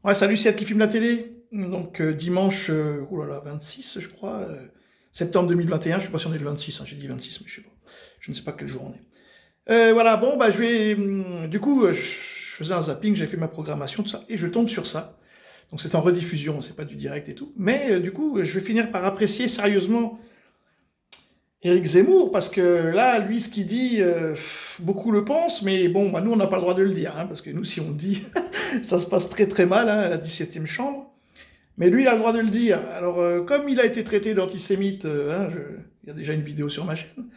Ouais, salut, c'est Ed qui filme la télé. Donc dimanche, oh là là, 26, je crois, septembre 2021. Je sais pas si on est le 26, hein, j'ai dit 26, mais je sais pas. Je ne sais pas quel jour on est. Voilà, bon, bah je vais. Du coup, je faisais un zapping, j'ai fait ma programmation, tout ça, et je tombe sur ça. Donc c'est en rediffusion, c'est pas du direct et tout. Mais du coup, je vais finir par apprécier sérieusement Éric Zemmour, parce que là, lui, ce qu'il dit, beaucoup le pensent, mais bon, bah, nous, on n'a pas le droit de le dire, hein, parce que nous, si on le dit, ça se passe très très mal, hein, à la 17e chambre. Mais lui, il a le droit de le dire. Alors, comme il a été traité d'antisémite, il y a déjà une vidéo sur ma chaîne,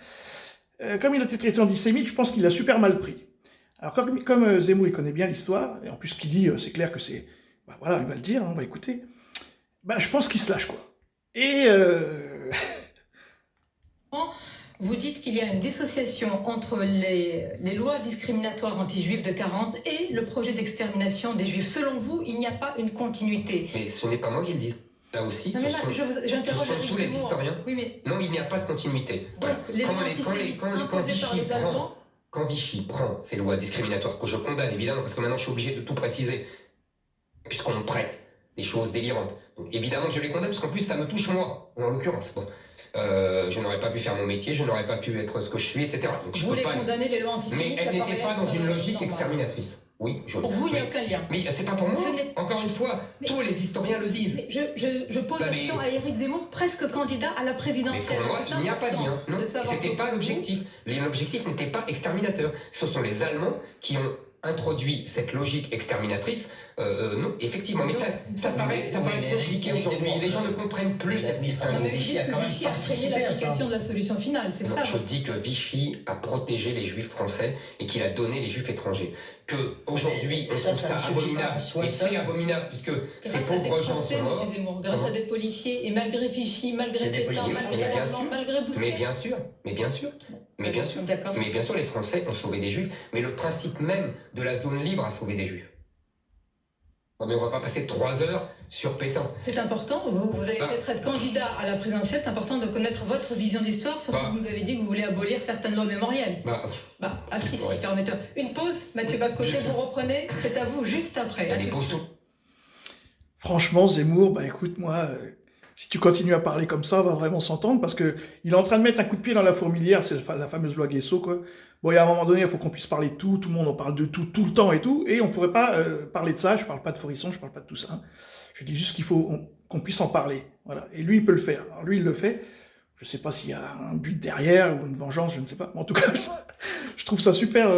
comme il a été traité d'antisémite, je pense qu'il a super mal pris. Alors, comme Zemmour, il connaît bien l'histoire, et en plus, ce qu'il dit, c'est clair que c'est... Bah voilà, il va le dire, hein, on va écouter. Bah, je pense qu'il se lâche, quoi. Et... Vous dites qu'il y a une dissociation entre les lois discriminatoires anti-juives de 40 et le projet d'extermination des juifs. Selon vous, il n'y a pas une continuité. Mais ce n'est pas moi qui le dis. Là aussi, Non, ce mais là, sont tous les historiens. Oui, mais... Non, il n'y a pas de continuité. Donc, les lois Quand Vichy prend ces lois discriminatoires, que je condamne évidemment, parce que maintenant je suis obligé de tout préciser, puisqu'on me prête des choses délirantes. Donc évidemment que je les condamne, parce qu'en plus ça me touche moi, en l'occurrence. Bon. Je n'aurais pas pu faire mon métier, je n'aurais pas pu être ce que je suis, etc. Donc, vous voulez condamner les lois antisémites. Mais elle n'était pas dans une logique exterminatrice. Oui, pour vous, il n'y a aucun lien. Mais c'est pas pour moi. Encore une fois, tous les historiens le disent. Mais je pose la question à Éric Zemmour, presque candidat à la présidentielle. Mais pour moi, il n'y a pas de lien. Non, c'était pas l'objectif. L'objectif n'était pas exterminateur. Ce sont les Allemands qui ont introduit cette logique exterminatrice. Non, effectivement, mais ça paraît compliqué aujourd'hui. Les gens ne comprennent plus cette distinction. Vichy a freiné l'application de la solution finale, c'est ça? Je dis que Vichy a protégé les juifs français et qu'il a donné les juifs étrangers. Que aujourd'hui on trouve ça abominable, et c'est abominable, puisque ces pauvres gens sont morts. Grâce à des policiers, et malgré Vichy, malgré Pétain, malgré Hollande, malgré Bousquet. Mais bien sûr, les Français ont sauvé des juifs, mais le principe même de la zone libre a sauvé des juifs. On ne va pas passer 3 heures sur Pétain. C'est important, vous allez peut-être être candidat à la présidentielle, c'est important de connaître votre vision d'histoire, surtout que vous avez dit que vous voulez abolir certaines lois mémorielles. Si, permettez-moi. Une pause, Mathieu Baccoté, vous reprenez, c'est à vous juste après. Franchement, Zemmour, bah écoute, moi, si tu continues à parler comme ça, on va vraiment s'entendre, parce que il est en train de mettre un coup de pied dans la fourmilière, c'est la fameuse loi Guesso, quoi. Bon, il y a un moment donné, il faut qu'on puisse parler de tout le monde en parle de tout, tout le temps et tout, et on pourrait pas parler de ça, je parle pas de Forisson, je parle pas de tout ça, hein. Je dis juste qu'il faut qu'on puisse en parler, voilà. Et lui, il peut le faire. Alors lui, il le fait. Je sais pas s'il y a un but derrière, ou une vengeance, je ne sais pas. Mais en tout cas, je trouve ça super,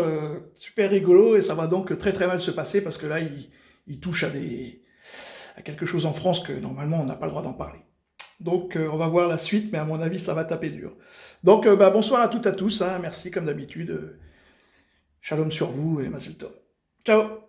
super rigolo, et ça va donc très très mal se passer, parce que là, il touche à quelque chose en France que normalement, on n'a pas le droit d'en parler. Donc, on va voir la suite, mais à mon avis, ça va taper dur. Donc, bonsoir à toutes et à tous, hein, merci comme d'habitude. Shalom sur vous et Mazel Tov. Ciao.